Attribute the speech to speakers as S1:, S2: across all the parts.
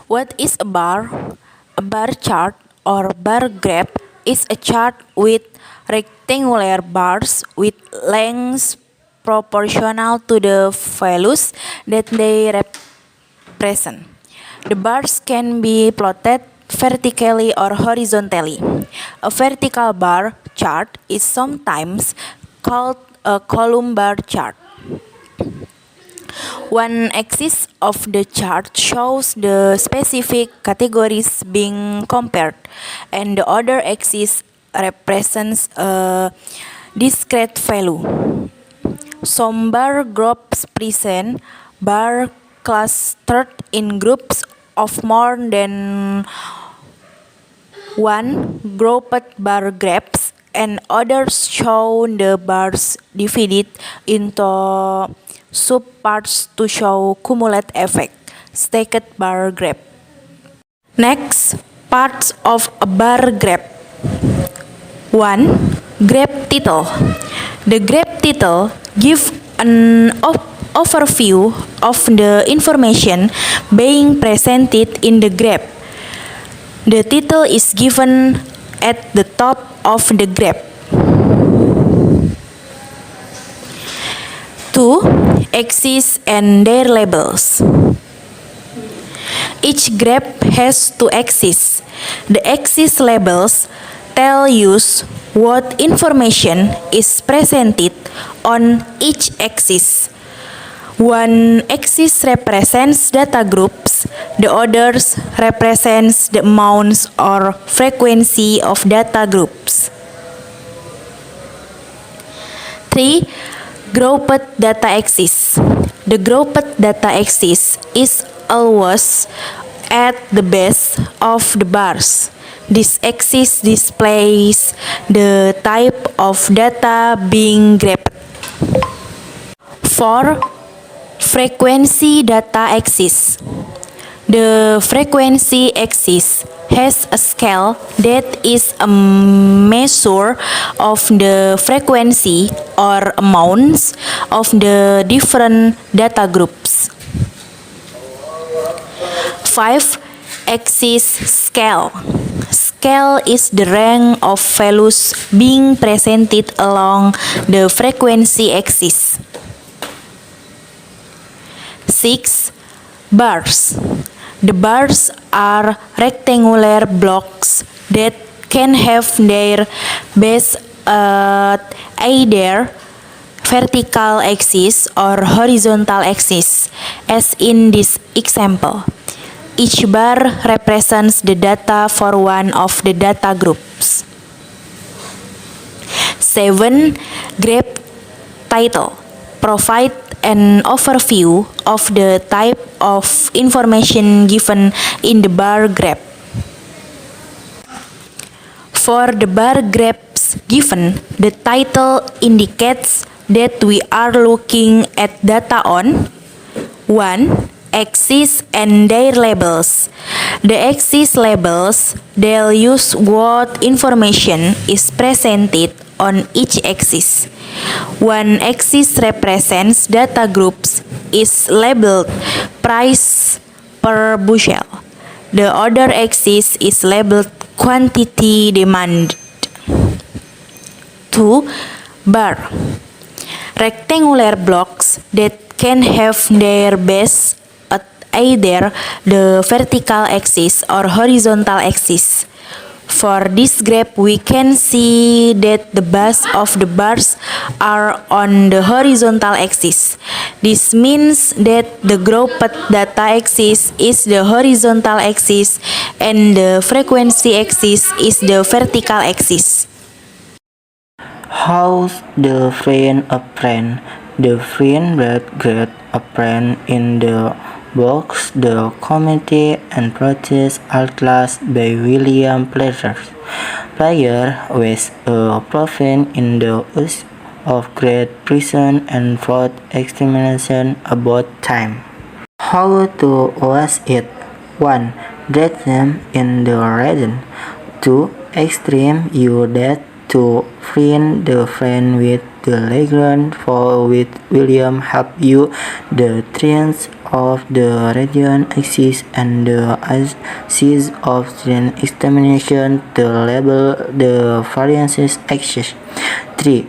S1: What is a bar? A bar chart or bar graph is a chart with rectangular bars with lengths proportional to the values that they represent. The bars can be plotted vertically or horizontally. A vertical bar chart is sometimes called a column bar chart. One axis of the chart shows the specific categories being compared, and the other axis represents a discrete value. Some bar graphs present bar clustered in groups of more than one grouped bar graphs, and others show the bars divided into subparts to show cumulative effect. Stacked bar graph. Next, parts of a bar graph. 1. Graph title. The graph title gives an overview of the information being presented in the graph. The title is given at the top of the graph. 2. Axes and their labels. Each graph has two axes. The axis labels tell you what information is presented on each axis. One axis represents data groups, the others represents the amounts or frequency of data groups. 3. Grouped data axis. The grouped data axis is always at the base of the bars. This axis displays the type of data being graphed. 4. Frequency data axis. The frequency axis has a scale that is a measure of the frequency or amounts of the different data groups. 5. Axis scale. Scale is the rank of values being presented along the frequency axis. 6. Bars. The bars are rectangular blocks that can have their base at either vertical axis or horizontal axis, as in this example. Each bar represents the data for one of the data groups. 7. Graph title. Provide an overview of the type of information given in the bar graph. For the bar graphs given, the title indicates that we are looking at data on 1. Axis and their labels. The axis labels tell you what information is presented on each axis. One axis represents data groups is labeled price per bushel. The other axis is labeled quantity demanded. 2. Bar. Rectangular blocks that can have their base at either the vertical axis or horizontal axis. For this graph, we can see that the base of the bars are on the horizontal axis. This means that the grouped data axis is the horizontal axis and the frequency axis is the vertical axis.
S2: How the friend apprehend? The friend that get apprehend in the box The Community and Protest Atlas by William Pleasure. Player was a province in the use of Great Britain and thought extermination about time. How to was it? 1. Death them in the region. 2. Extreme you death to friend the friend with the Legrand fall with William help you the trends of the radian axis and the axis of trend examination to label the variances axis. 3.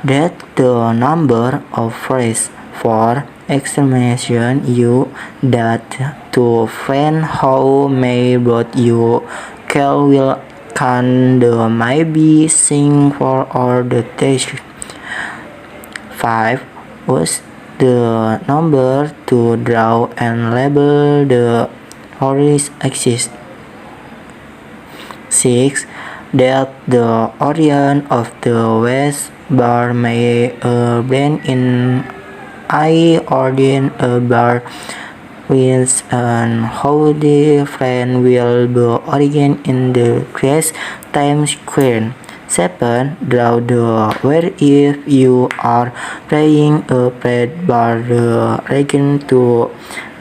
S2: That the number of phrases for examination you that to find how may both you can the maybe sing for or the test. 5. Was the number to draw and label the horizon axis. 6. That the origin of the west bar may blend in I ordain a bar with and how the friend will be origin in the crest time square. 7. Draw the where if you are playing a played bar the region to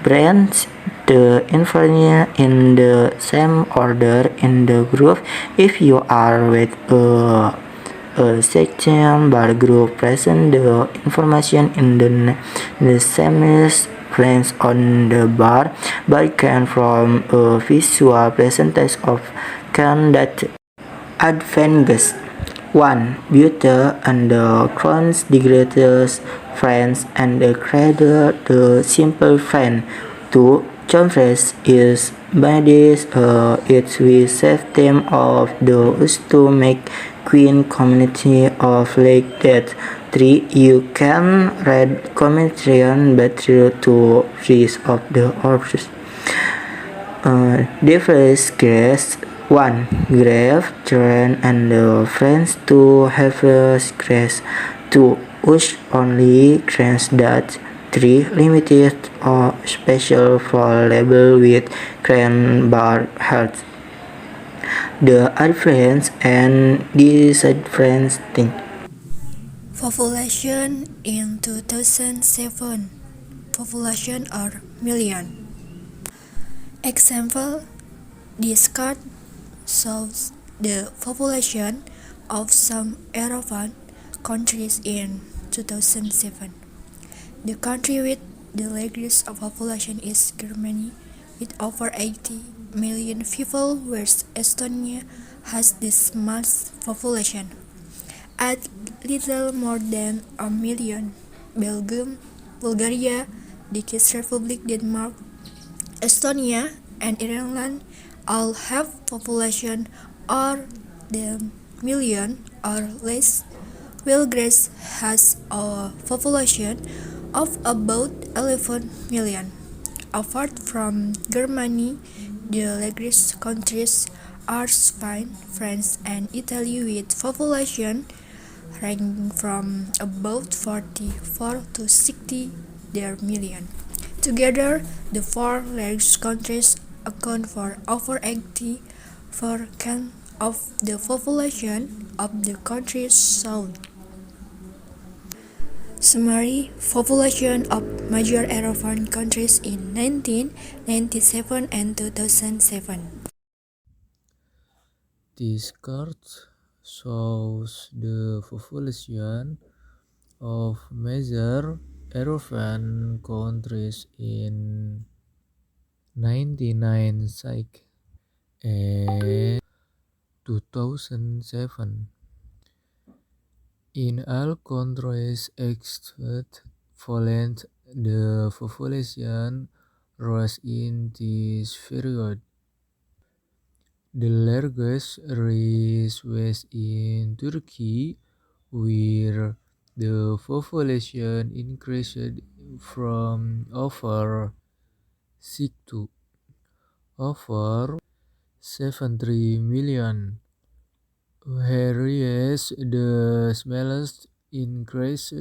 S2: branch the information in the same order in the group. If you are with a section bar group present the information in the same place on the bar but can from a visual presentation of can that advantages. 1. Beauty and the crowns the greatest friends and the creator the simple friend. 2. Conference is bodies it we save them of those to make queen community of like that. 3. You can read commentary but to reach of the authors. Diverse grace. 1. Grave children and friends to have grace. 2. Use only grace that. 3. Limited or special for label with grand bar health. The advance and disadvantage thing.
S3: Population in 2007. Population or million. Example, this card shows the population of some European countries in 2007. The country with the largest population is Germany with over 80 million people, whereas Estonia has the smallest population at little more than a million. Belgium, Bulgaria, the Czech Republic, Denmark, Estonia, and Ireland all have population or the million or less, while Greece has a population of about 11 million. Apart from Germany, the largest countries are Spain, France, and Italy with population ranging from about 44 to 60 their million. Together, the four largest countries account for over 80% of the population of the countries sold. Summary: population of major European countries in 1997 and 2007.
S4: This card shows the population of major European countries in 1996 and 2007. In all countries except Poland, the population rose in this period. The largest rise was in Turkey, where the population increased from over 6 to over 73 million, whereas the smallest increase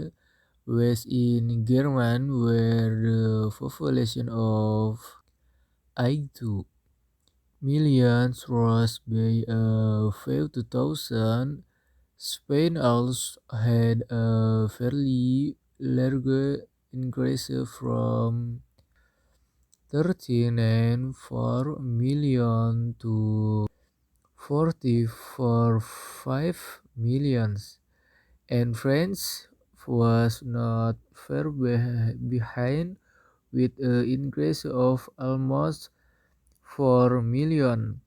S4: was in Germany, where the population of 82 million rose by a few thousand. Spain also had a fairly large increase from 13.4 million to 44.5 million, and France was not far behind, with an increase of almost 4 million.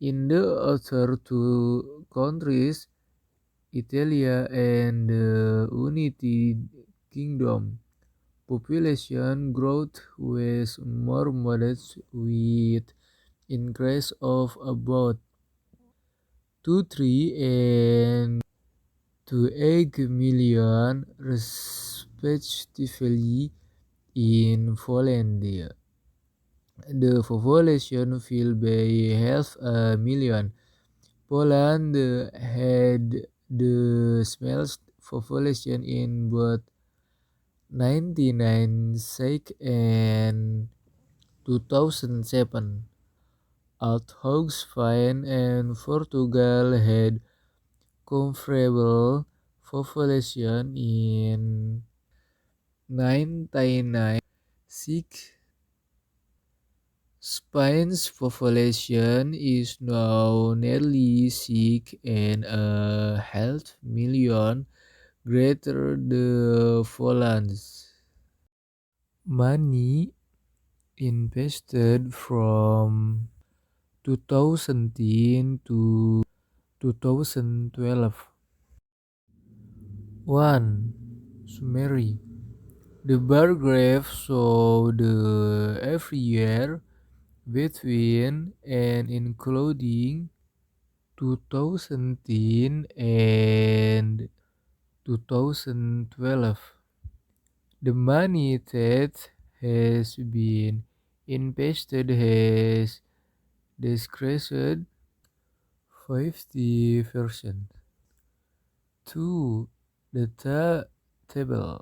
S4: In the other two countries, Italy and the United Kingdom, population growth was more modest, with increase of about 2.3 and 2.8 million respectively in Poland. The population fell by half a million. Poland had the smallest population in both 1996 and 2007. Although Spain and Portugal had comparable population in 1996, Spain's population is now nearly 6.5 million, greater than Poland's. Money invested from 2010 to 2012. 1. Summary. The bar graph shows the every year between and including 2010 and 2012. The money that has been invested has decreased 50%. 2. Data table.